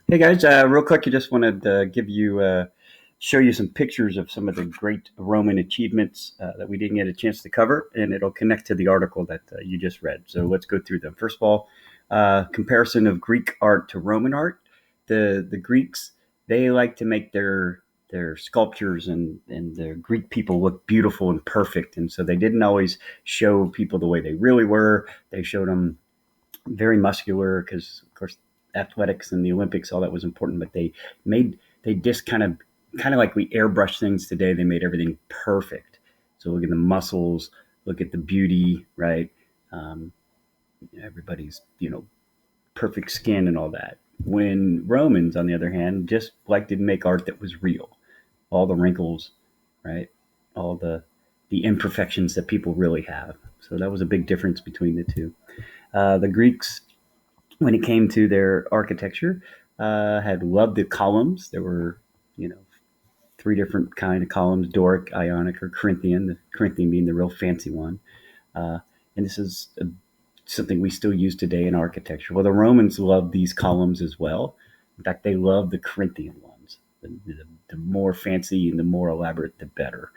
Hey guys, real quick, I just wanted to show you some pictures of some of the great Roman achievements that we didn't get a chance to cover, and it'll connect to the article that you just read. So let's go through them. First of all, comparison of Greek art to Roman art. The Greeks, they like to make their sculptures and the Greek people look beautiful and perfect, and so they didn't always show people the way they really were. They showed them very muscular because, of course, athletics and the Olympics, all that was important. But they just kind of like we airbrush things today. They made everything perfect. So look at the muscles, look at the beauty, right? Um, Everybody's perfect skin and all that. When Romans, on the other hand, just liked to make art that was real, all the wrinkles, right? All the imperfections that people really have. So that was a big difference between the two. The Greeks, when it came to their architecture, had loved the columns. There were, you know, three different kind of columns: Doric, Ionic, or Corinthian. The Corinthian being the real fancy one. Uh, and this is something we still use today in architecture. Well, the Romans loved these columns as well. In fact, they loved the Corinthian ones. The more fancy and the more elaborate, the better.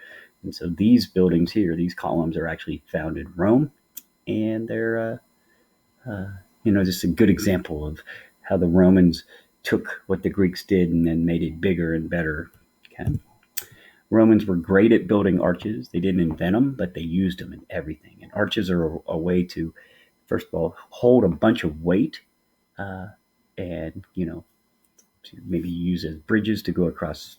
And so these buildings here, these columns, are actually found in Rome, and they're just a good example of how the Romans took what the Greeks did and then made it bigger and better. Okay. Romans were great at building arches. They didn't invent them, but they used them in everything. And arches are a way to, first of all, hold a bunch of weight, uh, and to maybe use as bridges to go across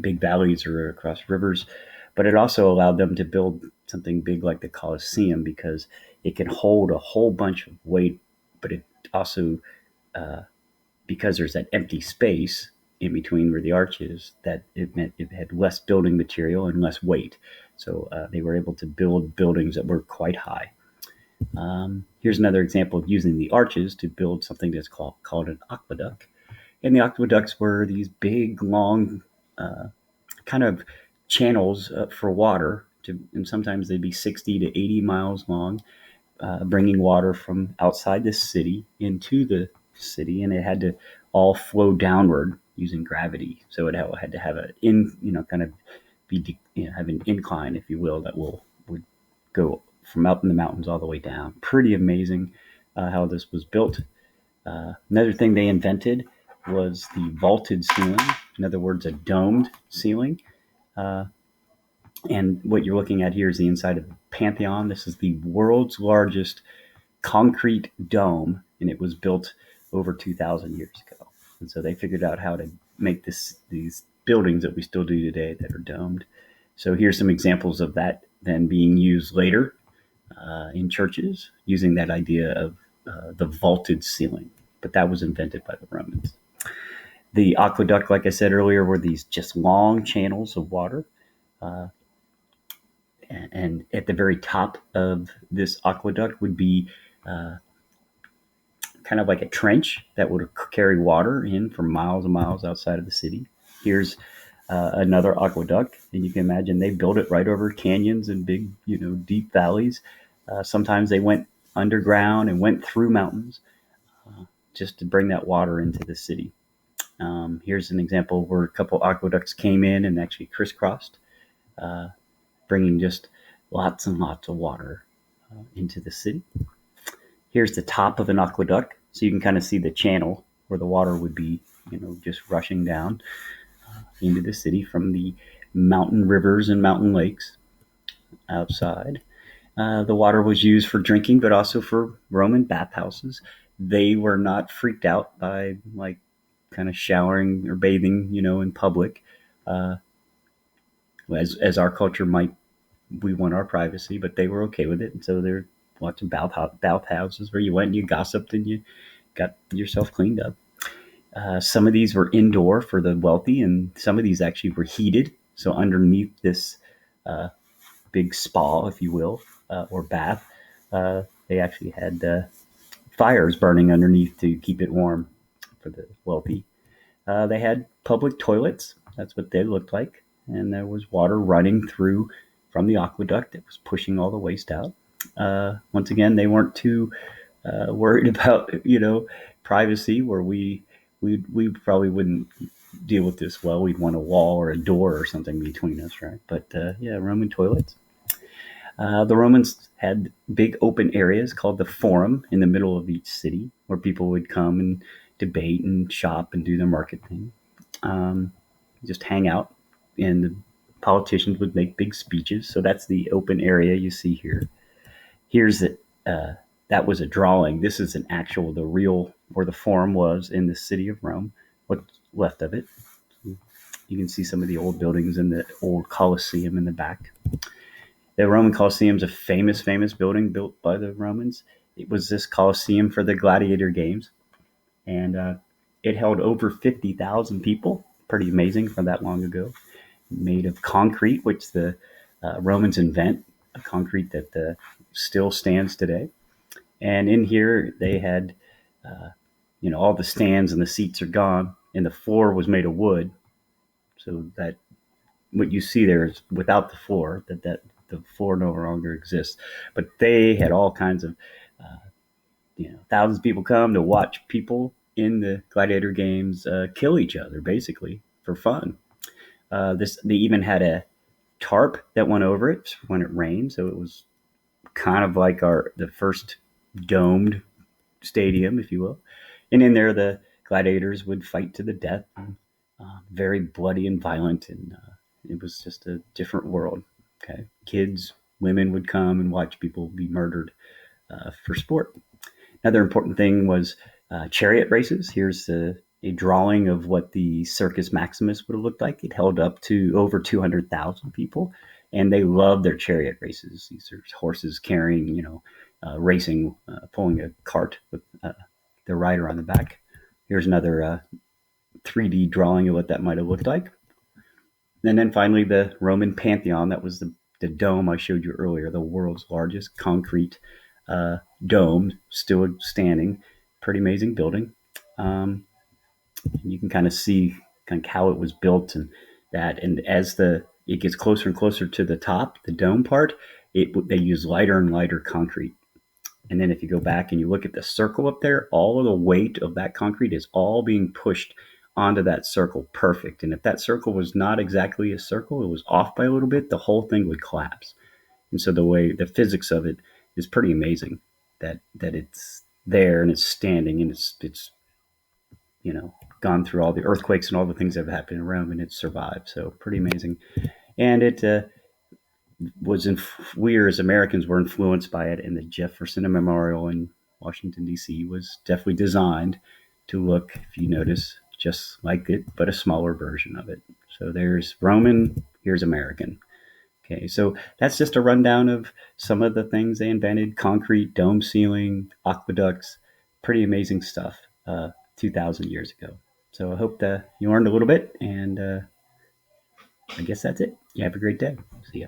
big valleys or across rivers. But it also allowed them to build something big like the Colosseum because it can hold a whole bunch of weight, but it also, uh, because there's that empty space in between where the arch is, that it meant it had less building material and less weight. So they were able to build buildings that were quite high. Here's another example of using the arches to build something that's called an aqueduct. And the aqueducts were these big, long, uh, kind of channels for water. And sometimes they'd be 60 to 80 miles long, bringing water from outside the city into the city, and it had to all flow downward using gravity. So it had to have kind of have an incline, if you will, that would go from up in the mountains all the way down. Pretty amazing how this was built. Another thing they invented was the vaulted ceiling. In other words, a domed ceiling. Uh, and what you're looking at here is the inside of the Pantheon. This is the world's largest concrete dome, and it was built over 2,000 years ago. And so they figured out how to make these buildings that we still do today that are domed. So here's some examples of that then being used later in churches, using that idea of the vaulted ceiling. But that was invented by the Romans. The aqueduct, like I said earlier, were these just long channels of water. Uh, and at the very top of this aqueduct would be uh, kind of like a trench that would carry water in for miles and miles outside of the city. Here's another aqueduct, and you can imagine they built it right over canyons and big, deep valleys. Sometimes they went underground and went through mountains just to bring that water into the city. Here's an example where a couple aqueducts came in and actually crisscrossed, uh, bringing just lots and lots of water into the city. Here's the top of an aqueduct, so you can kind of see the channel where the water would be, just rushing down into the city from the mountain rivers and mountain lakes outside. The water was used for drinking, but also for Roman bathhouses. They were not freaked out by like kind of showering or bathing, in public, uh, as our culture might. We want our privacy, but they were okay with it, and so there are lots of bathhouses where you went and you gossiped and you got yourself cleaned up. Some of these were indoor for the wealthy, and some of these actually were heated. So underneath this uh, big spa, if you will, or bath, they actually had fires burning underneath to keep it warm for the wealthy. They had public toilets. That's what they looked like. And there was water running through from the aqueduct that was pushing all the waste out. Once again, they weren't too worried about, privacy, where we we probably wouldn't deal with this well. We'd want a wall or a door or something between us, right? But yeah, Roman toilets. The Romans had big open areas called the Forum in the middle of each city where people would come and debate and shop and do their market thing. Um, just hang out, and the politicians would make big speeches. So that's the open area you see here. Here's it. That was a drawing. This is an actual, the real where the Forum was in the city of Rome. What's left of it? You can see some of the old buildings and the old Colosseum in the back. The Roman Colosseum is a famous building built by the Romans. It was this Colosseum for the gladiator games, and it held over 50,000 people. Pretty amazing for that long ago. Made of concrete, which the Romans invent, a concrete that still stands today. And in here, they had, all the stands and the seats are gone, and the floor was made of wood. So that what you see there is without the floor, that the floor no longer exists. But they had all kinds of, thousands of people come to watch people in the gladiator games kill each other, basically for fun. They even had a tarp that went over it when it rained, so it was kind of like the first domed stadium, if you will. And in there, the gladiators would fight to the death, very bloody and violent, and it was just a different world. Okay, kids, women would come and watch people be murdered for sport. Another important thing was chariot races. Here's a drawing of what the Circus Maximus would have looked like. It held up to over 200,000 people, and they loved their chariot races. These are horses carrying, racing, pulling a cart with the rider on the back. Here's another 3D drawing of what that might have looked like. And then finally, the Roman Pantheon. That was the dome I showed you earlier, the world's largest concrete dome, still standing. Pretty amazing building. You can kind of see kind of how it was built and that. And as it gets closer and closer to the top, the dome part, they use lighter and lighter concrete. And then if you go back and you look at the circle up there, all of the weight of that concrete is all being pushed onto that circle perfect. And if that circle was not exactly a circle, it was off by a little bit, the whole thing would collapse. And so the physics of it is pretty amazing that it's there and it's standing and it's gone through all the earthquakes and all the things that have happened in Rome and it's survived. So pretty amazing. And it we as Americans were influenced by it, and the Jefferson Memorial in Washington D.C. was definitely designed to look, if you notice, just like it, but a smaller version of it. So there's Roman, here's American. Okay, so that's just a rundown of some of the things they invented: concrete, dome ceiling, aqueducts, pretty amazing stuff 2,000 years ago. So I hope that you learned a little bit, and I guess that's it. You have a great day. See ya.